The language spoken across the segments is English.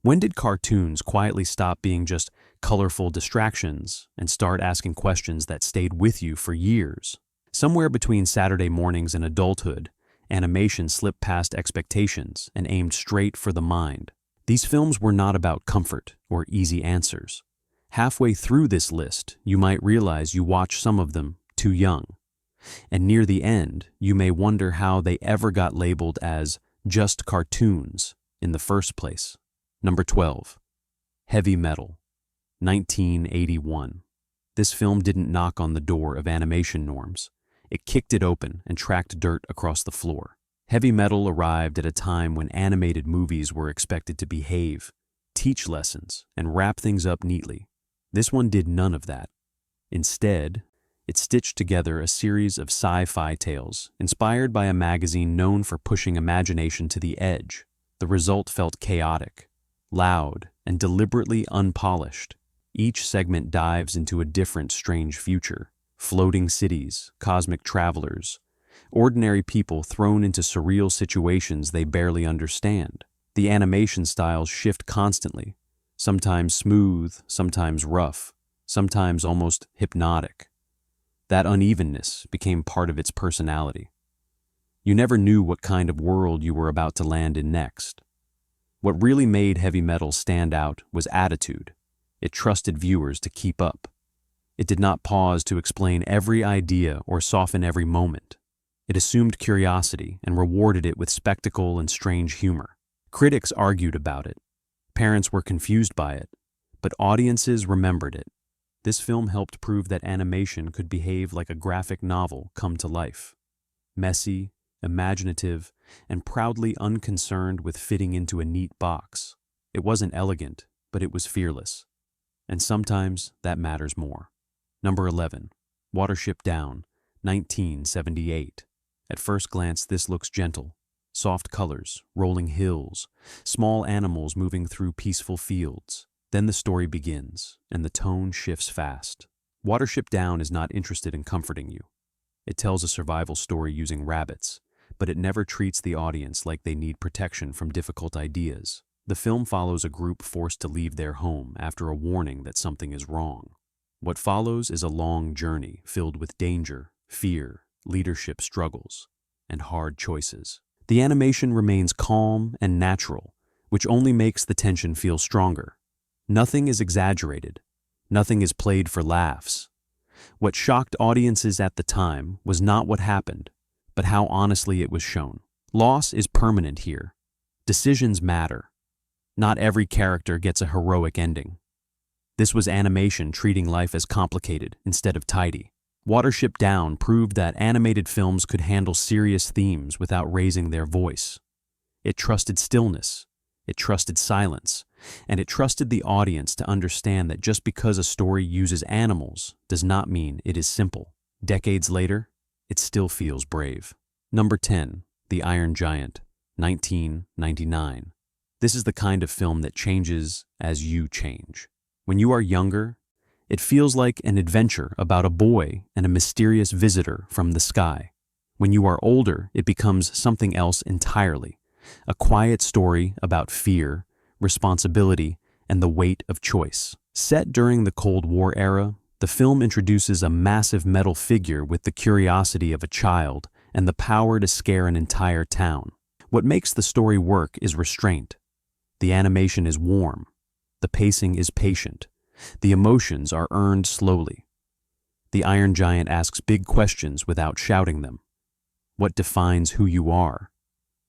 When did cartoons quietly stop being just colorful distractions and start asking questions that stayed with you for years? Somewhere between Saturday mornings and adulthood, animation slipped past expectations and aimed straight for the mind. These films were not about comfort or easy answers. Halfway through this list, you might realize you watched some of them too young. And near the end, you may wonder how they ever got labeled as just cartoons in the first place. Number 12. Heavy Metal, 1981. This film didn't knock on the door of animation norms. It kicked it open and tracked dirt across the floor. Heavy Metal arrived at a time when animated movies were expected to behave, teach lessons, and wrap things up neatly. This one did none of that. Instead, it stitched together a series of sci-fi tales inspired by a magazine known for pushing imagination to the edge. The result felt chaotic, loud, and deliberately unpolished. Each segment dives into a different strange future. Floating cities, cosmic travelers, ordinary people thrown into surreal situations they barely understand. The animation styles shift constantly, sometimes smooth, sometimes rough, sometimes almost hypnotic. That unevenness became part of its personality. You never knew what kind of world you were about to land in next. What really made Heavy Metal stand out was attitude. It trusted viewers to keep up. It did not pause to explain every idea or soften every moment. It assumed curiosity and rewarded it with spectacle and strange humor. Critics argued about it. Parents were confused by it, but audiences remembered it. This film helped prove that animation could behave like a graphic novel come to life. Messy, imaginative, and proudly unconcerned with fitting into a neat box. It wasn't elegant, but it was fearless. And sometimes that matters more. Number 11. Watership Down, 1978. At first glance, this looks gentle. Soft colors, rolling hills, small animals moving through peaceful fields. Then the story begins, and the tone shifts fast. Watership Down is not interested in comforting you. It tells a survival story using rabbits, but it never treats the audience like they need protection from difficult ideas. The film follows a group forced to leave their home after a warning that something is wrong. What follows is a long journey filled with danger, fear, leadership struggles, and hard choices. The animation remains calm and natural, which only makes the tension feel stronger. Nothing is exaggerated. Nothing is played for laughs. What shocked audiences at the time was not what happened, but how honestly it was shown. Loss is permanent here. Decisions matter. Not every character gets a heroic ending. This was animation treating life as complicated instead of tidy. Watership Down proved that animated films could handle serious themes without raising their voice. It trusted stillness, it trusted silence, and it trusted the audience to understand that just because a story uses animals does not mean it is simple. Decades later, it still feels brave. Number 10. The Iron Giant, 1999. This is the kind of film that changes as you change. When you are younger, it feels like an adventure about a boy and a mysterious visitor from the sky. When you are older, it becomes something else entirely, a quiet story about fear, responsibility, and the weight of choice. Set during the Cold War era, the film introduces a massive metal figure with the curiosity of a child and the power to scare an entire town. What makes the story work is restraint. The animation is warm. The pacing is patient. The emotions are earned slowly. The Iron Giant asks big questions without shouting them. What defines who you are?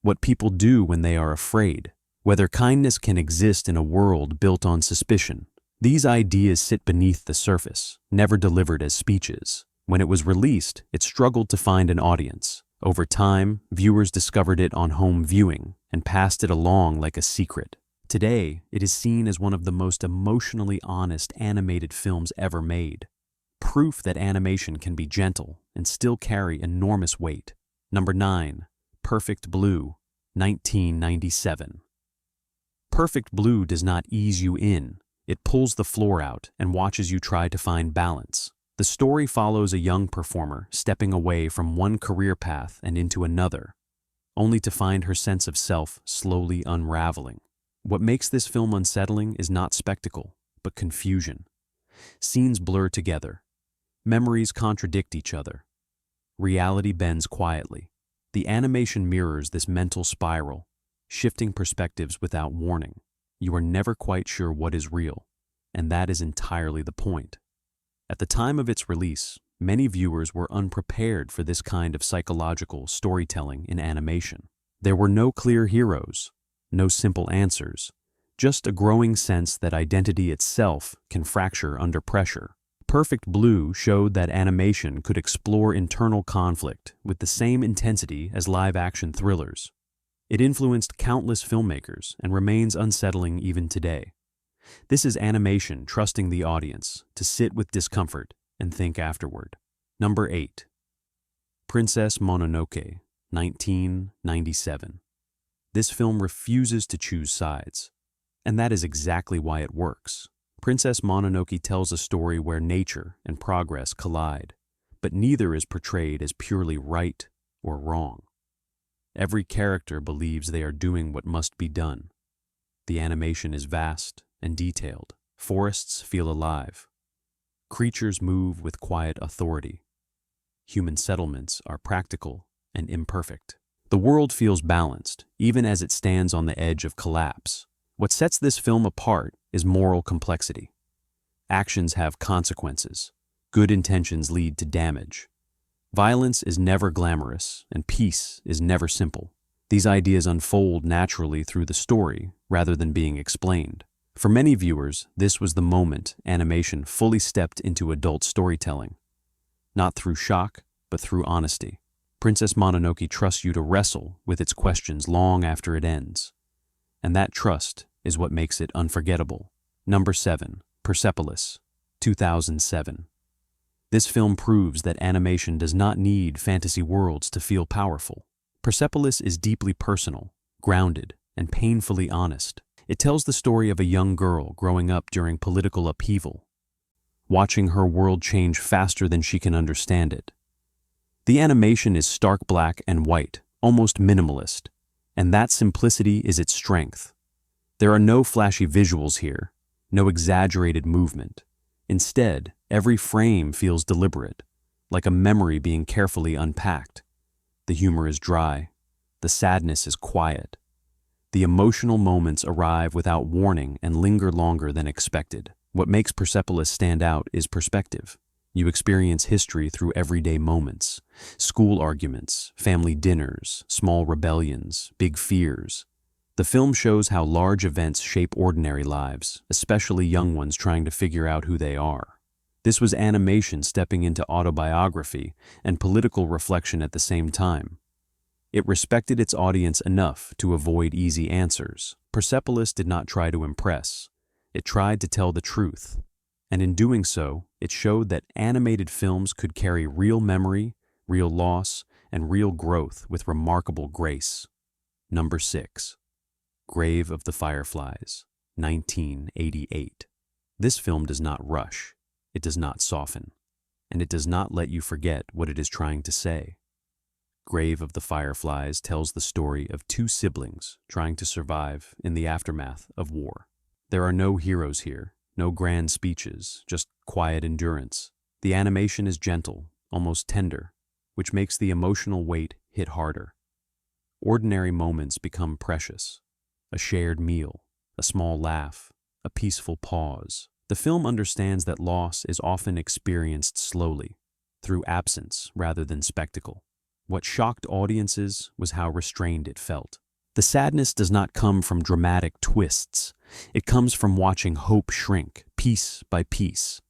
What people do when they are afraid? Whether kindness can exist in a world built on suspicion. These ideas sit beneath the surface, never delivered as speeches. When it was released, it struggled to find an audience. Over time, viewers discovered it on home viewing and passed it along like a secret. Today, it is seen as one of the most emotionally honest animated films ever made. Proof that animation can be gentle and still carry enormous weight. Number 9. Perfect Blue, 1997. Perfect Blue does not ease you in. It pulls the floor out and watches you try to find balance. The story follows a young performer stepping away from one career path and into another, only to find her sense of self slowly unraveling. What makes this film unsettling is not spectacle, but confusion. Scenes blur together. Memories contradict each other. Reality bends quietly. The animation mirrors this mental spiral, shifting perspectives without warning. You are never quite sure what is real, and that is entirely the point. At the time of its release, many viewers were unprepared for this kind of psychological storytelling in animation. There were no clear heroes, no simple answers, just a growing sense that identity itself can fracture under pressure. Perfect Blue showed that animation could explore internal conflict with the same intensity as live-action thrillers. It influenced countless filmmakers and remains unsettling even today. This is animation trusting the audience to sit with discomfort and think afterward. Number 8. Princess Mononoke, 1997. This film refuses to choose sides, and that is exactly why it works. Princess Mononoke tells a story where nature and progress collide, but neither is portrayed as purely right or wrong. Every character believes they are doing what must be done. The animation is vast and detailed. Forests feel alive. Creatures move with quiet authority. Human settlements are practical and imperfect. The world feels balanced, even as it stands on the edge of collapse. What sets this film apart is moral complexity. Actions have consequences. Good intentions lead to damage. Violence is never glamorous, and peace is never simple. These ideas unfold naturally through the story, rather than being explained. For many viewers, this was the moment animation fully stepped into adult storytelling. Not through shock, but through honesty. Princess Mononoke trusts you to wrestle with its questions long after it ends. And that trust is what makes it unforgettable. Number 7. Persepolis, 2007. This film proves that animation does not need fantasy worlds to feel powerful. Persepolis is deeply personal, grounded, and painfully honest. It tells the story of a young girl growing up during political upheaval, watching her world change faster than she can understand it. The animation is stark black and white, almost minimalist, and that simplicity is its strength. There are no flashy visuals here, no exaggerated movement. Instead, every frame feels deliberate, like a memory being carefully unpacked. The humor is dry, the sadness is quiet. The emotional moments arrive without warning and linger longer than expected. What makes Persepolis stand out is perspective. You experience history through everyday moments, school arguments, family dinners, small rebellions, big fears. The film shows how large events shape ordinary lives, especially young ones trying to figure out who they are. This was animation stepping into autobiography and political reflection at the same time. It respected its audience enough to avoid easy answers. Persepolis did not try to impress. It tried to tell the truth. And in doing so, it showed that animated films could carry real memory, real loss, and real growth with remarkable grace. Number 6. Grave of the Fireflies, 1988. This film does not rush, it does not soften, and it does not let you forget what it is trying to say. Grave of the Fireflies tells the story of two siblings trying to survive in the aftermath of war. There are no heroes here, no grand speeches, just quiet endurance. The animation is gentle, almost tender, which makes the emotional weight hit harder. Ordinary moments become precious. A shared meal, a small laugh, a peaceful pause. The film understands that loss is often experienced slowly, through absence rather than spectacle. What shocked audiences was how restrained it felt. The sadness does not come from dramatic twists. It comes from watching hope shrink, piece by piece.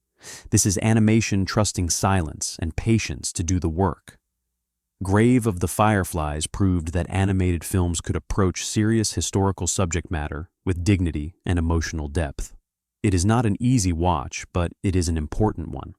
This is animation trusting silence and patience to do the work. Grave of the Fireflies proved that animated films could approach serious historical subject matter with dignity and emotional depth. It is not an easy watch, but it is an important one.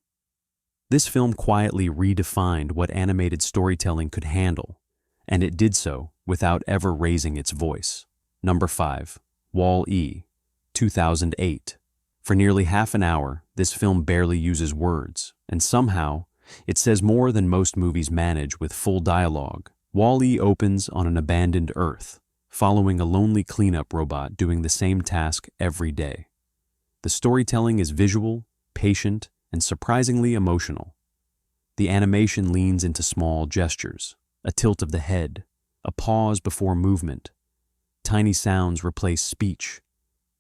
This film quietly redefined what animated storytelling could handle, and it did so without ever raising its voice. Number 5. Wall-E, 2008. For nearly half an hour, this film barely uses words, and somehow, it says more than most movies manage with full dialogue. Wall-E opens on an abandoned Earth, following a lonely cleanup robot doing the same task every day. The storytelling is visual, patient, and surprisingly emotional. The animation leans into small gestures, a tilt of the head, a pause before movement. Tiny sounds replace speech.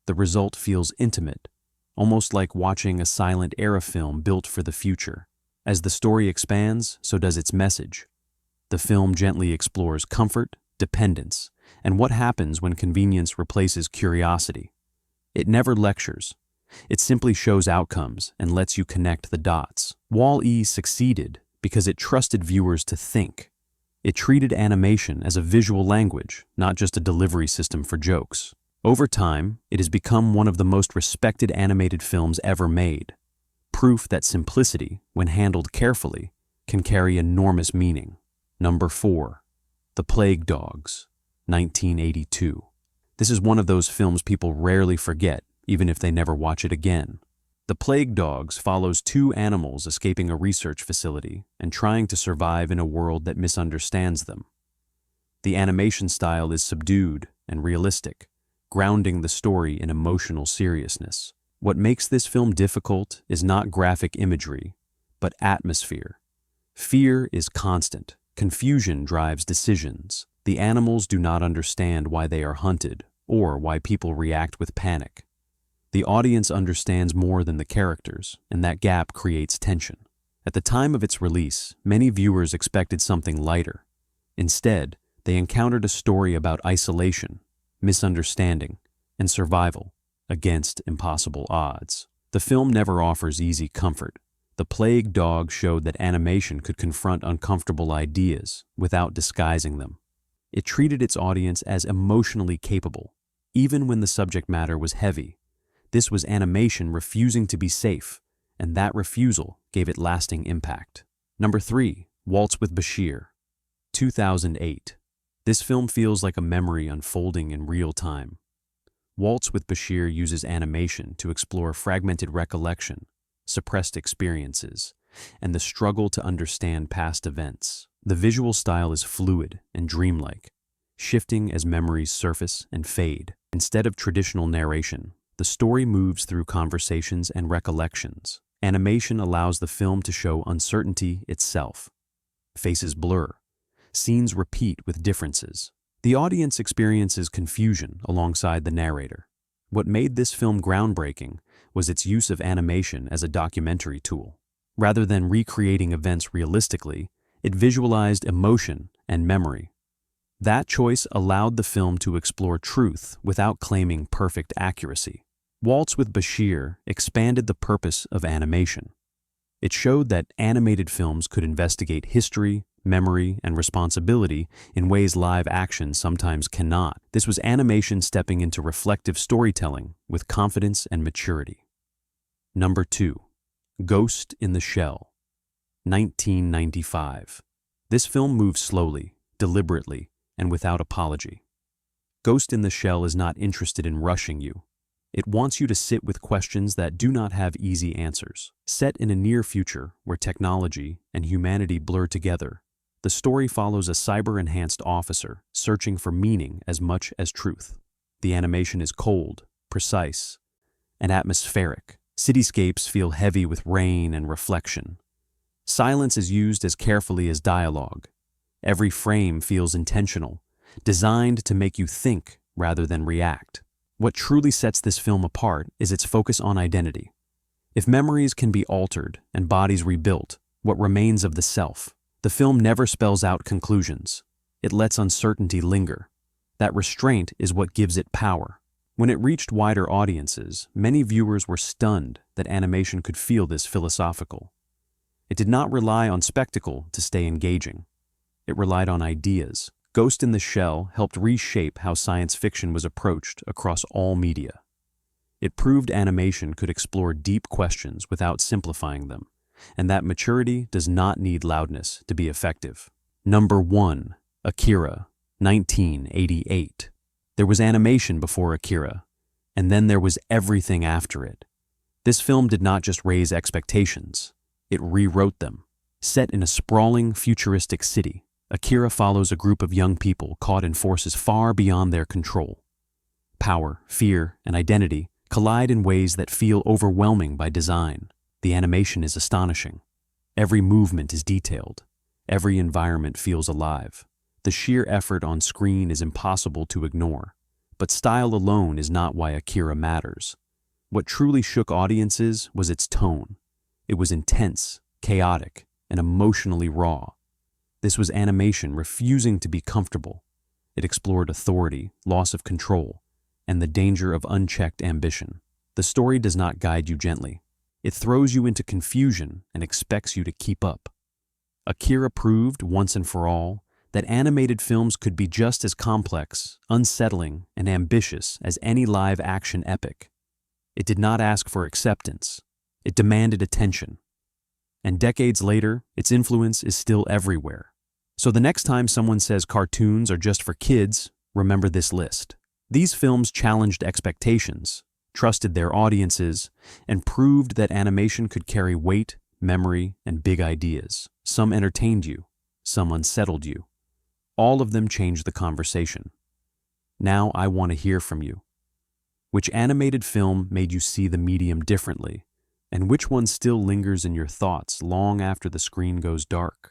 The result feels intimate, almost like watching a silent era film built for the future. As the story expands, so does its message. The film gently explores comfort, dependence, and what happens when convenience replaces curiosity. It never lectures. It simply shows outcomes and lets you connect the dots. Wall-E succeeded because it trusted viewers to think. It treated animation as a visual language, not just a delivery system for jokes. Over time, it has become one of the most respected animated films ever made. Proof that simplicity, when handled carefully, can carry enormous meaning. Number 4. The Plague Dogs, 1982. This is one of those films people rarely forget, even if they never watch it again. The Plague Dogs follows two animals escaping a research facility and trying to survive in a world that misunderstands them. The animation style is subdued and realistic, grounding the story in emotional seriousness. What makes this film difficult is not graphic imagery, but atmosphere. Fear is constant. Confusion drives decisions. The animals do not understand why they are hunted or why people react with panic. The audience understands more than the characters, and that gap creates tension. At the time of its release, many viewers expected something lighter. Instead, they encountered a story about isolation, misunderstanding, and survival against impossible odds. The film never offers easy comfort. The Plague Dog showed that animation could confront uncomfortable ideas without disguising them. It treated its audience as emotionally capable, even when the subject matter was heavy. This was animation refusing to be safe, and that refusal gave it lasting impact. Number 3. Waltz with Bashir, 2008. This film feels like a memory unfolding in real time. Waltz with Bashir uses animation to explore fragmented recollection, suppressed experiences, and the struggle to understand past events. The visual style is fluid and dreamlike, shifting as memories surface and fade. Instead of traditional narration, the story moves through conversations and recollections. Animation allows the film to show uncertainty itself. Faces blur. Scenes repeat with differences. The audience experiences confusion alongside the narrator. What made this film groundbreaking was its use of animation as a documentary tool. Rather than recreating events realistically, it visualized emotion and memory. That choice allowed the film to explore truth without claiming perfect accuracy. Waltz with Bashir expanded the purpose of animation. It showed that animated films could investigate history, memory, and responsibility in ways live action sometimes cannot. This was animation stepping into reflective storytelling with confidence and maturity. Number 2. Ghost in the Shell, 1995. This film moves slowly, deliberately, and without apology. Ghost in the Shell is not interested in rushing you. It wants you to sit with questions that do not have easy answers. Set in a near future where technology and humanity blur together, the story follows a cyber-enhanced officer searching for meaning as much as truth. The animation is cold, precise, and atmospheric. Cityscapes feel heavy with rain and reflection. Silence is used as carefully as dialogue. Every frame feels intentional, designed to make you think rather than react. What truly sets this film apart is its focus on identity. If memories can be altered and bodies rebuilt, what remains of the self? The film never spells out conclusions. It lets uncertainty linger. That restraint is what gives it power. When it reached wider audiences, many viewers were stunned that animation could feel this philosophical. It did not rely on spectacle to stay engaging. It relied on ideas. Ghost in the Shell helped reshape how science fiction was approached across all media. It proved animation could explore deep questions without simplifying them, and that maturity does not need loudness to be effective. Number 1. Akira, 1988. There was animation before Akira, and then there was everything after it. This film did not just raise expectations, it rewrote them. Set in a sprawling, futuristic city, Akira follows a group of young people caught in forces far beyond their control. Power, fear, and identity collide in ways that feel overwhelming by design. The animation is astonishing. Every movement is detailed. Every environment feels alive. The sheer effort on screen is impossible to ignore. But style alone is not why Akira matters. What truly shook audiences was its tone. It was intense, chaotic, and emotionally raw. This was animation refusing to be comfortable. It explored authority, loss of control, and the danger of unchecked ambition. The story does not guide you gently. It throws you into confusion and expects you to keep up. Akira proved, once and for all, that animated films could be just as complex, unsettling, and ambitious as any live-action epic. It did not ask for acceptance. It demanded attention. And decades later, its influence is still everywhere. So the next time someone says cartoons are just for kids, remember this list. These films challenged expectations, trusted their audiences, and proved that animation could carry weight, memory, and big ideas. Some entertained you, some unsettled you. All of them changed the conversation. Now I want to hear from you. Which animated film made you see the medium differently, and which one still lingers in your thoughts long after the screen goes dark?